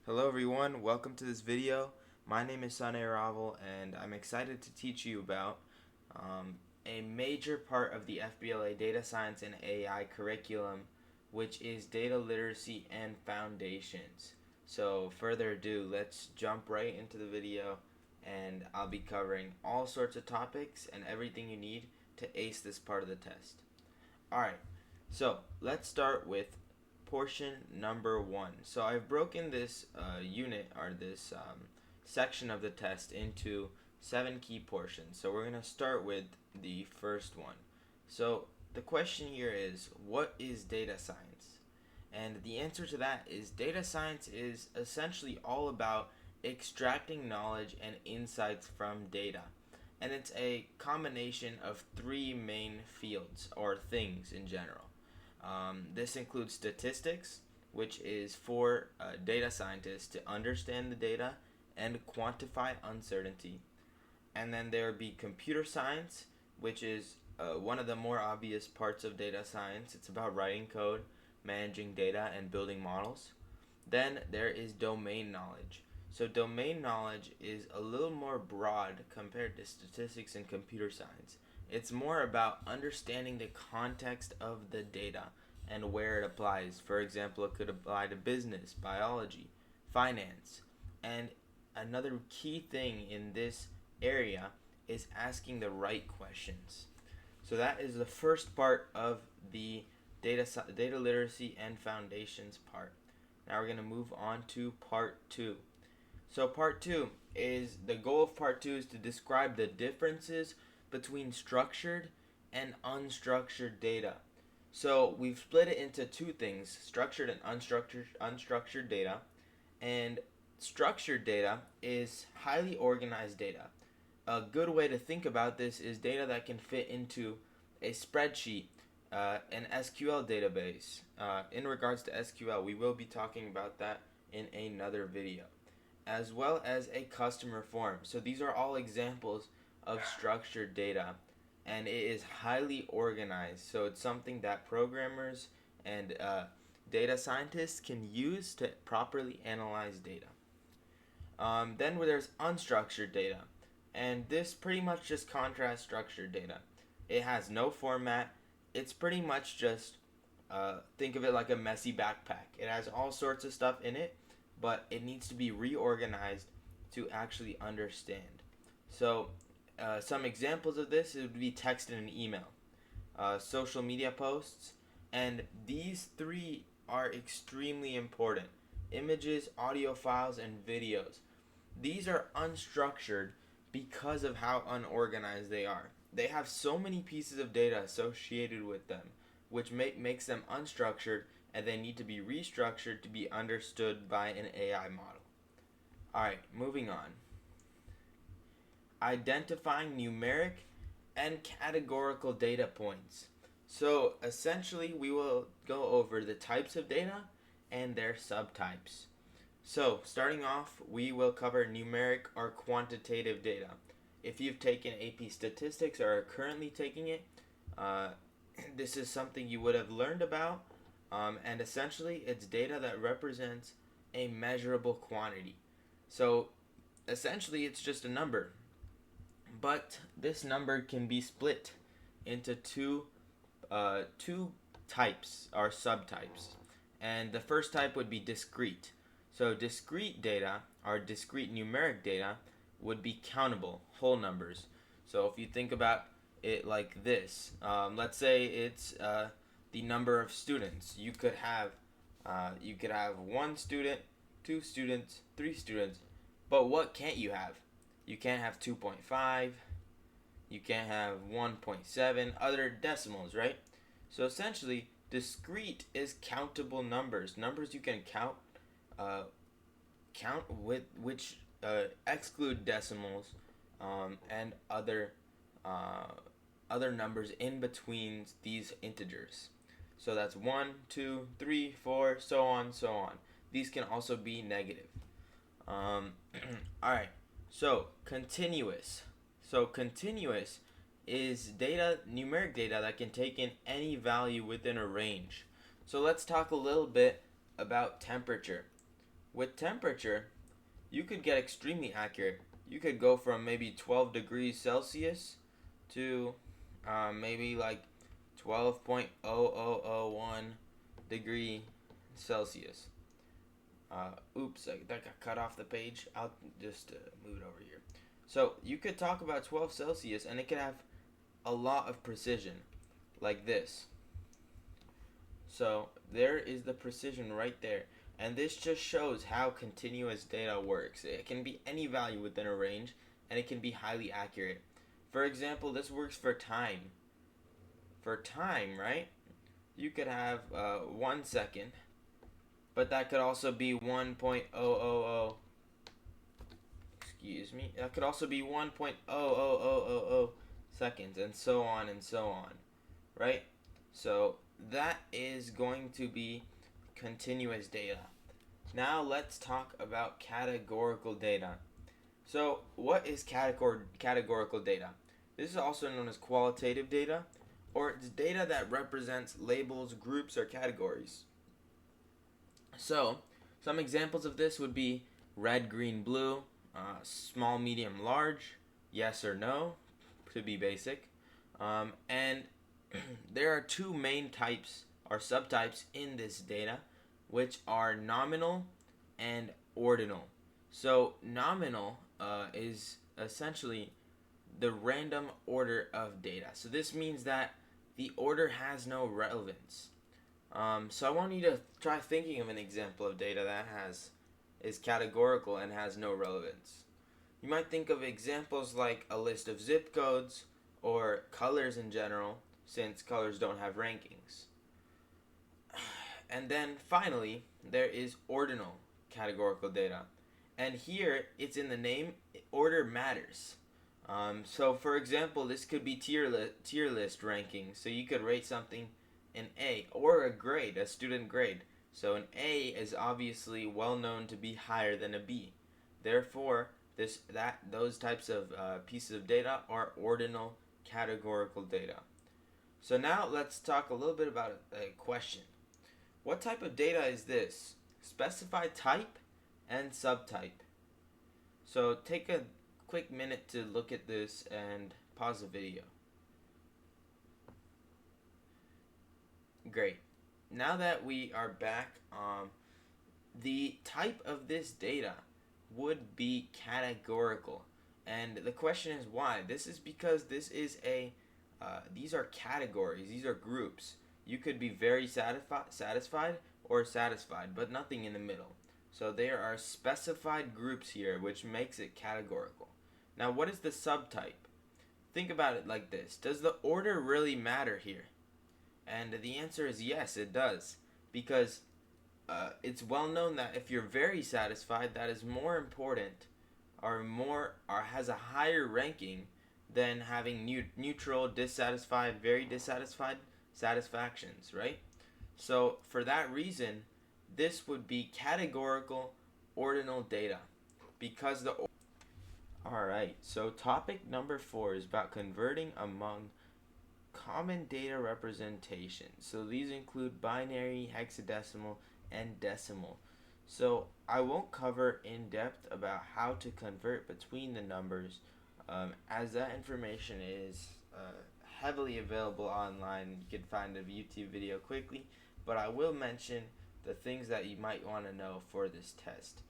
Hello everyone, welcome to this video. My name is Sunny Ravel and I'm excited to teach you about a major part of the FBLA Data Science and AI curriculum, which is data literacy and foundations. So further ado, let's jump right into the video and I'll be covering all sorts of topics and everything you need to ace this part of the test. Alright, so let's start with portion number 1. So I've broken this unit or this section of the test into 7 key portions. So we're going to start with the first one. So the question here is, what is data science? And the answer to that is data science is essentially all about extracting knowledge and insights from data. And it's a combination of 3 main fields or things in general. This includes statistics, which is for data scientists to understand the data and quantify uncertainty. And then there would be computer science, which is one of the more obvious parts of data science. It's about writing code, managing data, and building models. Then there is domain knowledge. So domain knowledge is a little more broad compared to statistics and computer science. It's more about understanding the context of the data and where it applies. For example, it could apply to business, biology, finance. And another key thing in this area is asking the right questions. So that is the first part of the data literacy and foundations part. Now we're going to move on to part 2. So part 2 is, the goal of part 2 is to describe the differences between structured and unstructured data. So we've split it into 2 things, structured and unstructured data. And structured data is highly organized data. A good way to think about this is data that can fit into a spreadsheet, an SQL database. In regards to SQL, we will be talking about that in another video, as well as a customer form. So these are all examples of structured data, and it is highly organized. So it's something that programmers and data scientists can use to properly analyze data. Then there's unstructured data, and this pretty much just contrasts structured data. It has no format. It's pretty much just, think of it like a messy backpack. It has all sorts of stuff in it, but it needs to be reorganized to actually understand. So some examples of this would be text in an email, social media posts, and these 3 are extremely important. Images, audio files, and videos. These are unstructured because of how unorganized they are. They have so many pieces of data associated with them, which makes them unstructured, and they need to be restructured to be understood by an AI model. Alright, moving on. Identifying numeric and categorical data points. So essentially we will go over the types of data and their subtypes. So starting off, we will cover numeric or quantitative data. If you've taken AP Statistics or are currently taking it, this is something you would have learned about, and essentially it's data that represents a measurable quantity. So essentially it's just a number, but this number can be split into two types or subtypes. And the first type would be discrete. So discrete data or discrete numeric data would be countable, whole numbers. So if you think about it like this, let's say it's the number of students. You could have 1 student, 2 students, 3 students. But what can't you have? You can't have 2.5. You can't have 1.7, other decimals, right? So essentially, discrete is countable numbers you can count with which exclude decimals and other numbers in between these integers. So that's 1, 2, 3, 4, so on, so on. These can also be negative. Alright, so continuous. So continuous is data, numeric data that can take in any value within a range. So let's talk a little bit about temperature. With temperature, you could get extremely accurate. You could go from maybe 12 degrees Celsius to maybe like 12.0001 degree Celsius. Oops, that got cut off the page. I'll just move it over here. So you could talk about 12 Celsius and it could have a lot of precision, like this. So there is the precision right there. And this just shows how continuous data works. It can be any value within a range, and it can be highly accurate. For example, this works for time. For time, right? You could have 1 second, but that could also be 1.000. Excuse me. That could also be 1.00000 seconds, and so on and so on, right? So that is going to be continuous data. Now let's talk about categorical data. So what is categorical data? This is also known as qualitative data, or it's data that represents labels, groups, or categories. So some examples of this would be red, green, blue, small, medium, large, yes or no, to be basic. And there are two main types or subtypes in this data, which are nominal and ordinal. So nominal is essentially the random order of data. So this means that the order has no relevance. So I want you to try thinking of an example of data that is categorical and has no relevance. You might think of examples like a list of zip codes or colors in general, since colors don't have rankings. And then finally, there is ordinal categorical data. And here, it's in the name, order matters. So for example, this could be tier list ranking. So you could rate something an A, or a grade, a student grade. So an A is obviously well known to be higher than a B. Therefore, those types of pieces of data are ordinal categorical data. So now let's talk a little bit about a question. What type of data is this? Specify type and subtype. So take a quick minute to look at this and pause the video. Great. Now that we are back, the type of this data would be categorical. And the question is why? This is because these are categories, these are groups. You could be very satisfied or satisfied, but nothing in the middle. So there are specified groups here, which makes it categorical. Now, what is the subtype? Think about it like this. Does the order really matter here? And the answer is yes, it does. Because it's well known that if you're very satisfied, that is more important or has a higher ranking than having neutral, dissatisfied, very dissatisfied satisfactions, right? So for that reason, this would be categorical ordinal data because Alright, so topic number 4 is about converting among common data representations. So these include binary, hexadecimal, and decimal. So I won't cover in depth about how to convert between the numbers, as that information is heavily available online. You can find a YouTube video quickly, but I will mention the things that you might want to know for this test.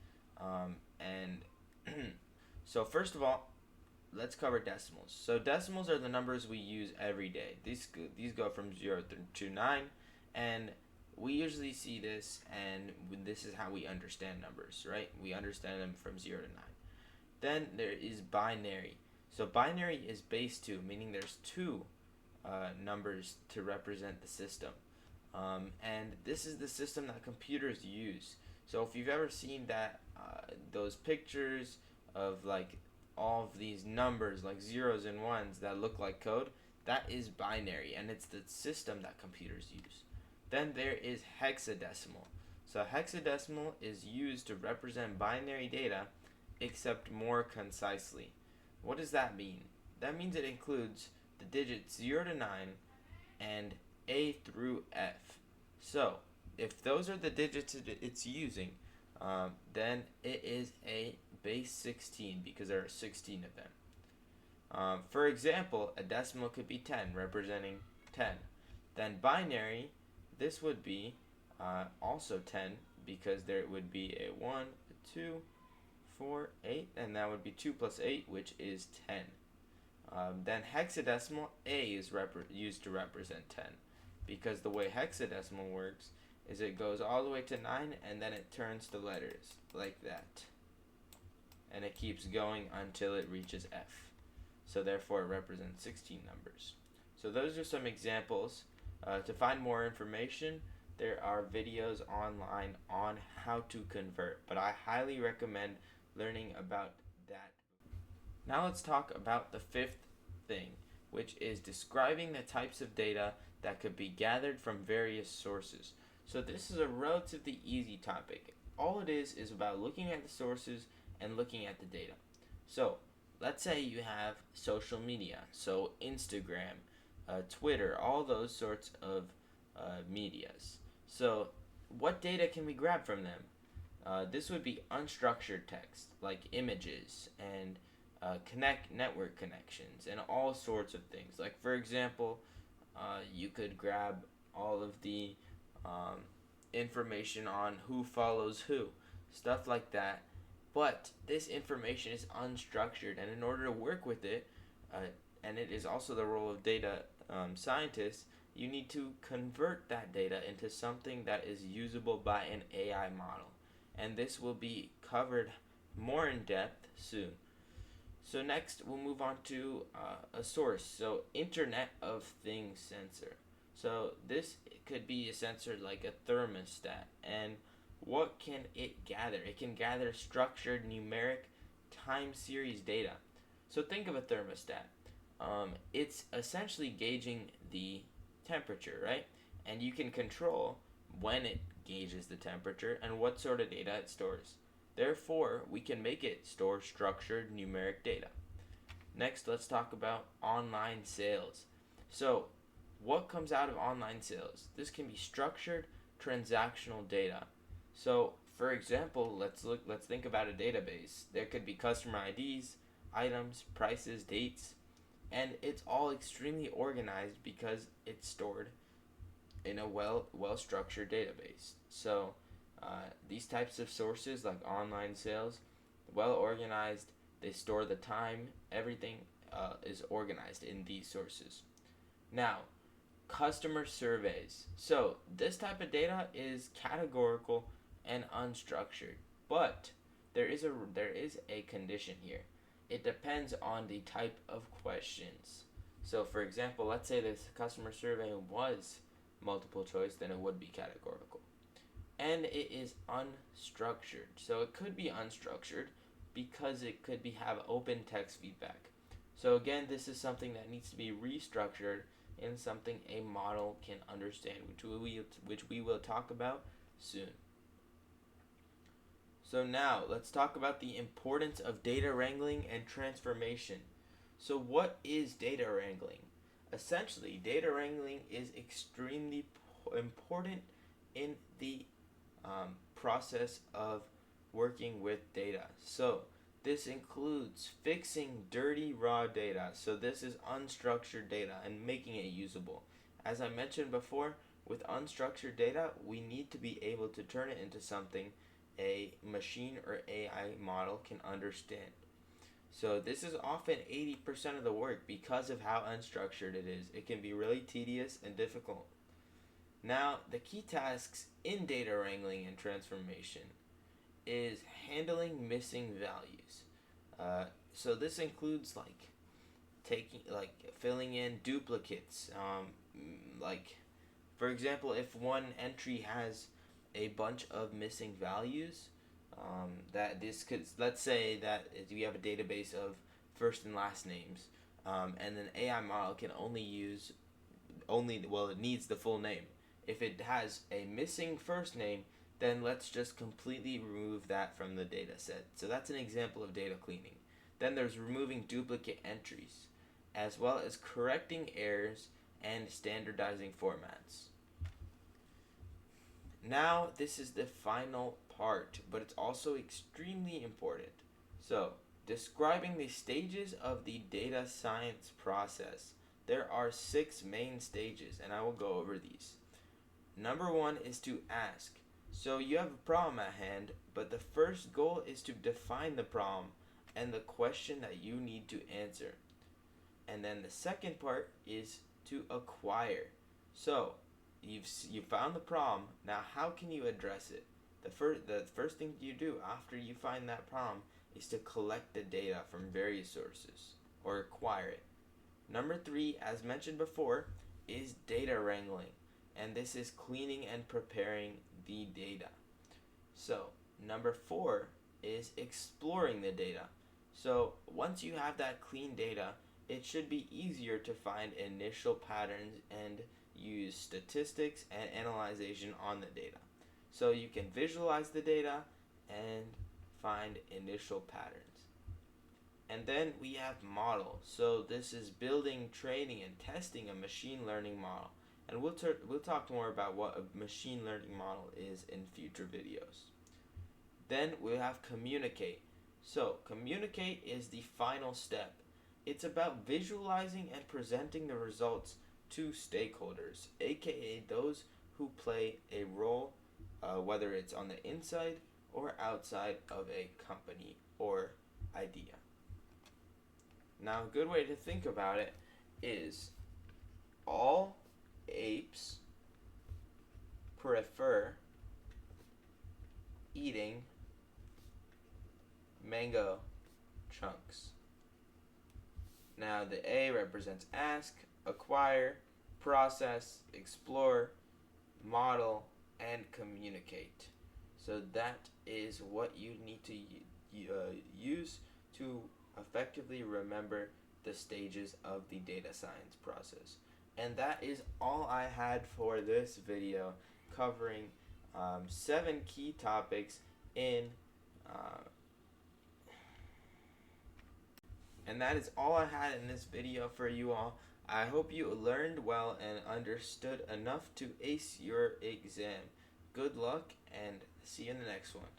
So first of all, let's cover decimals. So decimals are the numbers we use every day. These go from 0 to 9, and we usually see this, and this is how we understand numbers, right? We understand them from 0 to 9. Then there is binary. So binary is base 2, meaning there's two numbers to represent the system. And this is the system that computers use. So if you've ever seen those pictures of like all of these numbers, like zeros and ones that look like code, that is binary, and it's the system that computers use. Then there is hexadecimal. So hexadecimal is used to represent binary data, except more concisely. What does that mean? That means it includes the digits 0 to 9 and A through F. So if those are the digits it's using, then it is a base 16 because there are 16 of them. For example, a decimal could be 10, representing 10. Then binary, this would be also 10 because there would be a 1, a 2, 4, 8, and that would be 2 plus 8, which is 10. Then hexadecimal, A is used to represent 10 because the way hexadecimal works is it goes all the way to 9 and then it turns to letters like that. And it keeps going until it reaches F. So therefore it represents 16 numbers. So those are some examples. To find more information, there are videos online on how to convert, but I highly recommend learning about that. Now let's talk about the fifth thing, which is describing the types of data that could be gathered from various sources. So this is a relatively easy topic. All it is about looking at the sources and looking at the data. So let's say you have social media, so Instagram, Twitter, all those sorts of medias. So what data can we grab from them? This would be unstructured text, like images and network connections and all sorts of things. Like for example, you could grab all of the information on who follows who, stuff like that. But this information is unstructured, and in order to work with it, and it is also the role of data scientists, you need to convert that data into something that is usable by an AI model. And this will be covered more in depth soon. So next, we'll move on to a source. So Internet of Things sensor. So this could be a sensor like a thermostat. And what can it gather? It can gather structured numeric time series data. So think of a thermostat. It's essentially gauging the temperature, right? And you can control when it gauges the temperature and what sort of data it stores. Therefore, we can make it store structured numeric data. Next, let's talk about online sales. So, what comes out of online sales? This can be structured transactional data. So, for example, let's think about a database. There could be customer IDs, items, prices, dates, and it's all extremely organized because it's stored in a well-structured database. So, these types of sources like online sales, well organized, they store the time, everything is organized in these sources. Now, customer surveys. So this type of data is categorical and unstructured, but there is a condition here. It depends on the type of questions. So for example, let's say this customer survey was multiple choice, then it would be categorical. And it is unstructured. So it could be unstructured because it could have open text feedback. So again, this is something that needs to be restructured in something a model can understand, which we will talk about soon. So now, let's talk about the importance of data wrangling and transformation. So what is data wrangling? Essentially, data wrangling is extremely important in the process of working with data. So this includes fixing dirty raw data. So this is unstructured data and making it usable. As I mentioned before, with unstructured data, we need to be able to turn it into something a machine or AI model can understand. So this is often 80% of the work because of how unstructured it is. It can be really tedious and difficult. Now, the key tasks in data wrangling and transformation is handling missing values. So this includes filling in duplicates. For example, if one entry has a bunch of missing values, let's say that we have a database of first and last names, and an AI model can it needs the full name. If it has a missing first name, then let's just completely remove that from the data set. So that's an example of data cleaning. Then there's removing duplicate entries, as well as correcting errors and standardizing formats. Now, this is the final part, but it's also extremely important. So, describing the stages of the data science process. There are 6 main stages, and I will go over these. Number 1 is to ask. So you have a problem at hand, but the first goal is to define the problem and the question that you need to answer. And then the second part is to acquire. So you found the problem. Now how can you address it? The first thing you do after you find that problem is to collect the data from various sources or acquire it. Number 3, as mentioned before, is data wrangling, and this is cleaning and preparing the data. So number 4 is exploring the data. So once you have that clean data, it should be easier to find initial patterns and use statistics and analyzation on the data. So you can visualize the data and find initial patterns. And then we have model. So this is building, training, and testing a machine learning model. And we'll talk more about what a machine learning model is in future videos. Then we have communicate. So communicate is the final step. It's about visualizing and presenting the results to stakeholders, aka those who play a role, whether it's on the inside or outside of a company or idea. Now, a good way to think about it is all apes prefer eating mango chunks. Now, the A represents ask, acquire, process, explore, model, and communicate. So that is what you need to use to effectively remember the stages of the data science process. And that is all I had for this video, covering 7 key topics and that is all I had in this video for you all. I hope you learned well and understood enough to ace your exam. Good luck and see you in the next one.